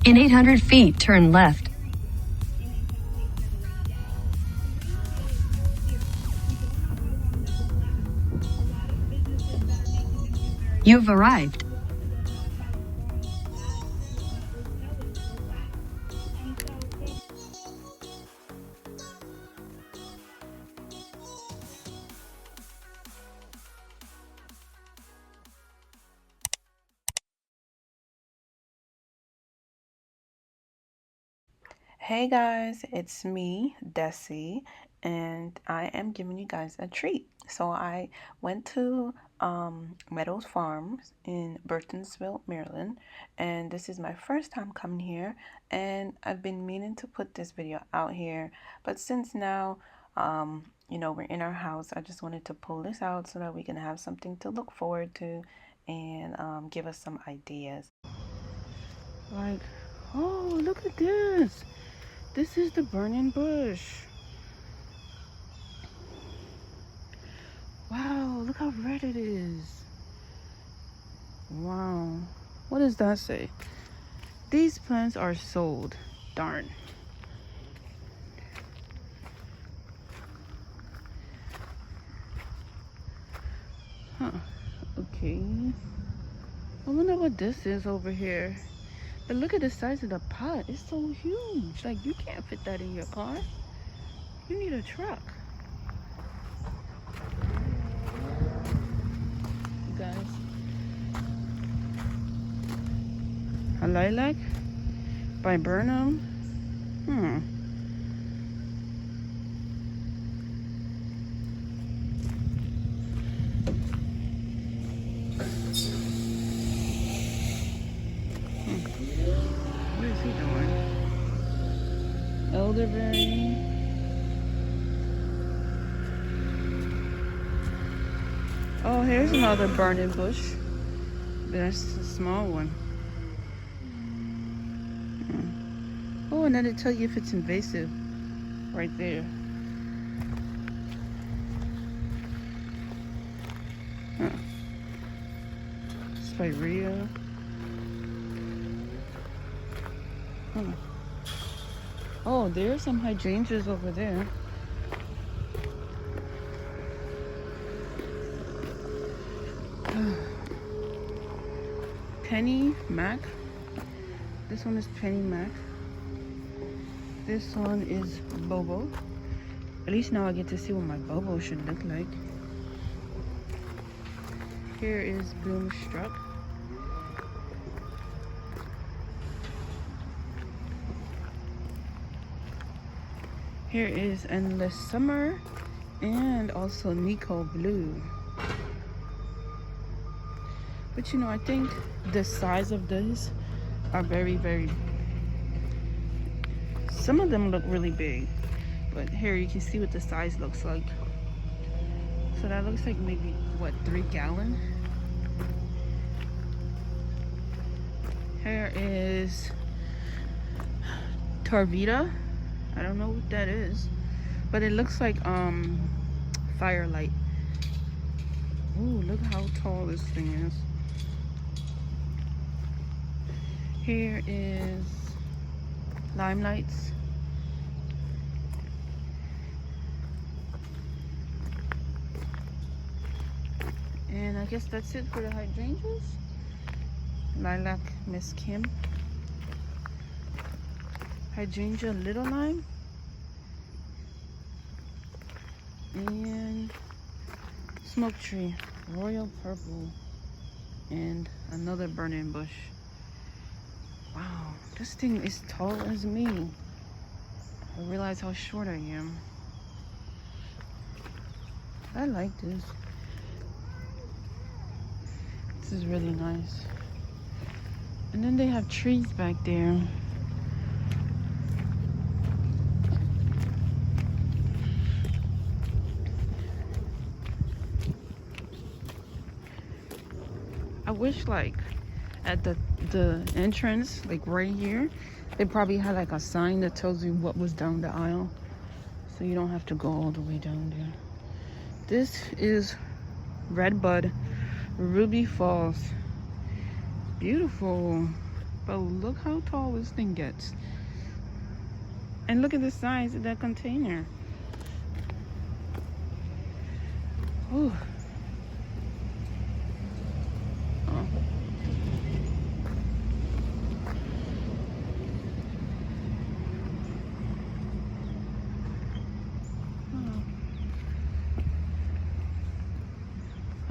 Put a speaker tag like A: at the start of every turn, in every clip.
A: In 800 feet, turn left. You've arrived.
B: Hey guys, it's me, Desi, and I am giving you guys a treat. So I went to Meadow Farms in Burtonsville, Maryland, and this is my first time coming here, and I've been meaning to put this video out here, but since now, we're in our house, I just wanted to pull this out so that we can have something to look forward to and give us some ideas. Like, oh, look at this! This is the burning bush. Wow, look how red it is. Wow. What does that say? These plants are sold. Darn. Huh. Okay. I wonder what this is over here. But look at the size of the pot. It's so huge. Like, you can't fit that in your car. You need a truck. You guys. A lilac by Burnham. What is he doing? Elderberry. Oh, here's another burning bush. That's a small one. Oh, and then it tells you if it's invasive right there. Huh. Spirea. Huh. Oh, there's some hydrangeas over there. Penny Mac. This one is Penny Mac. This one is Bobo. At least now I get to see what my Bobo should look like. Here is Boomstruck. Here is Endless Summer and also Nico Blue. But I think the size of these are very, very... Some of them look really big, but here you can see what the size looks like. So that looks like maybe, what, 3 gallon? Here is Tarvita. I don't know what that is, but it looks like Firelight. Ooh, look how tall this thing is. Here is Limelights. And I guess that's it for the hydrangeas. Lilac Miss Kim. Hydrangea Little Lime. And Smoke Tree Royal Purple. And another burning bush. Wow, this thing is tall as me. I realize how short I am. I like this. This is really nice. And then they have trees back there. I wish like at the entrance, like right here, they probably had like a sign that tells you what was down the aisle, so you don't have to go all the way down there. This is Redbud Ruby Falls. Beautiful, But look how tall this thing gets. And look at the size of that container. Ooh. Oh.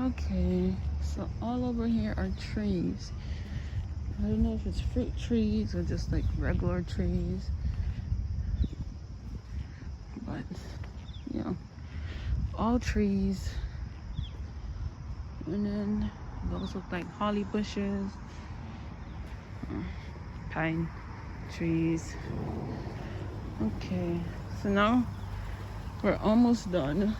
B: Okay, so all over here are trees. I don't know if it's fruit trees or just like regular trees. But, yeah, all trees. And then those look like holly bushes, pine trees. Okay, so now we're almost done.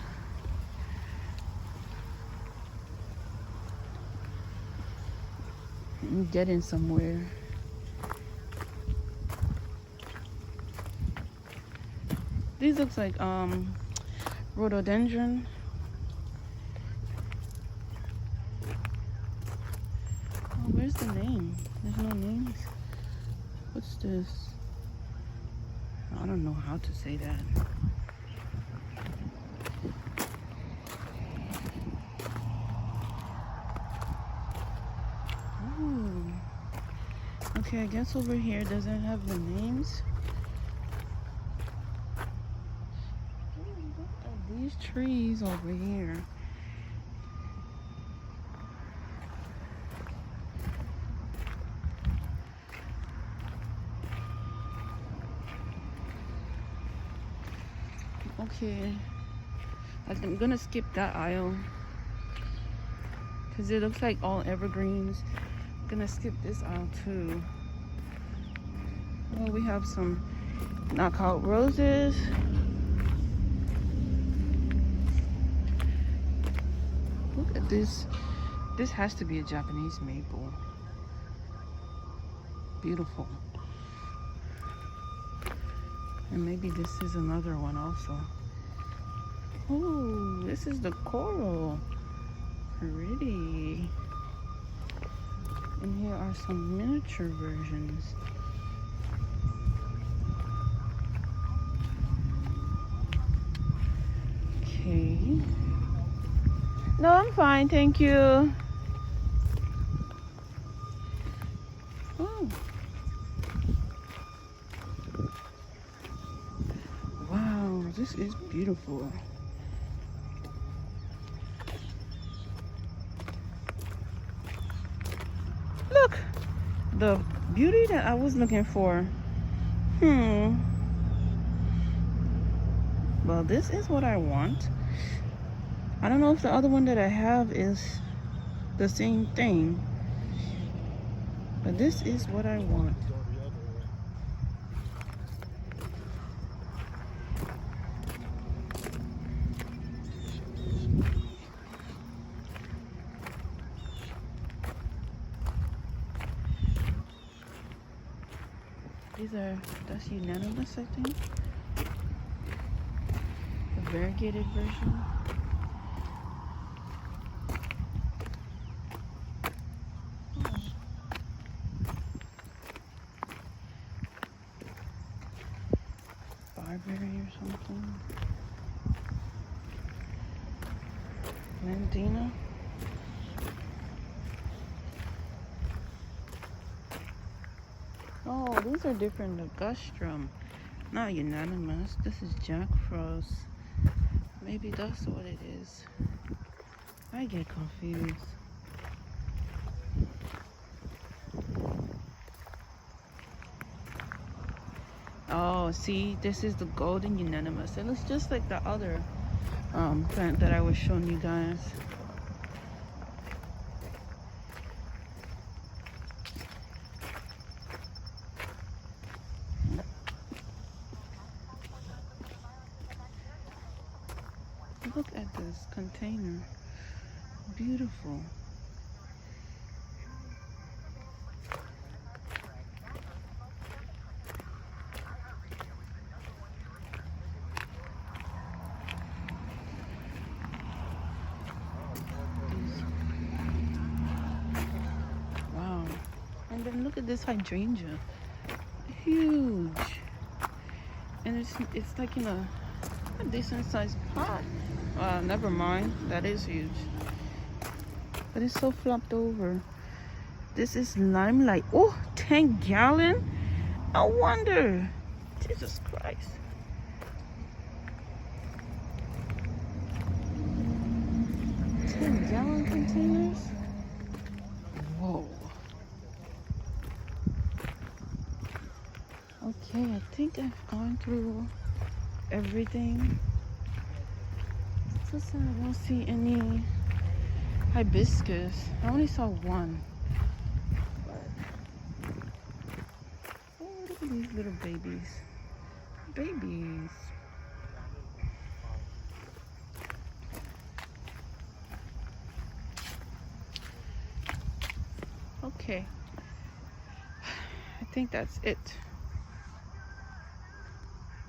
B: I'm getting somewhere. These looks like rhododendron. Oh, where's the name? There's no names. What's this? I don't know how to say that. Ooh. Okay, I guess over here doesn't have the names. What are these trees over here? Okay, I'm gonna skip that aisle because it looks like all evergreens. I'm gonna skip this aisle too. Oh, we have some knockout roses. Look at this. This has to be a Japanese maple. Beautiful. And maybe this is another one also. Oh, this is the coral. Pretty. And here are some miniature versions. Okay. No, I'm fine, thank you. Oh. Wow, this is beautiful. Look, the beauty that I was looking for. Well, this is what I want. I don't know if the other one that I have is the same thing, but this is what I want. That's unanimous, I think. The variegated version. Barberry or something. Landina. Oh, these are different. Ligustrum. Not unanimous. This is Jack Frost. Maybe that's what it is. I get confused. Oh, see, this is the golden unanimous. It looks just like the other plant that I was showing you guys. Look at this container. Beautiful. then look at this hydrangea. Huge. And it's like in a decent sized pot. Never mind. That is huge. But it's so flopped over. This is limelight. Oh, 10-gallon? I wonder. Jesus Christ. 10-gallon containers? Whoa. Okay, I think I've gone through everything. Just I don't see any hibiscus. I only saw one. Oh, look at these little babies. Babies. Okay. I think that's it.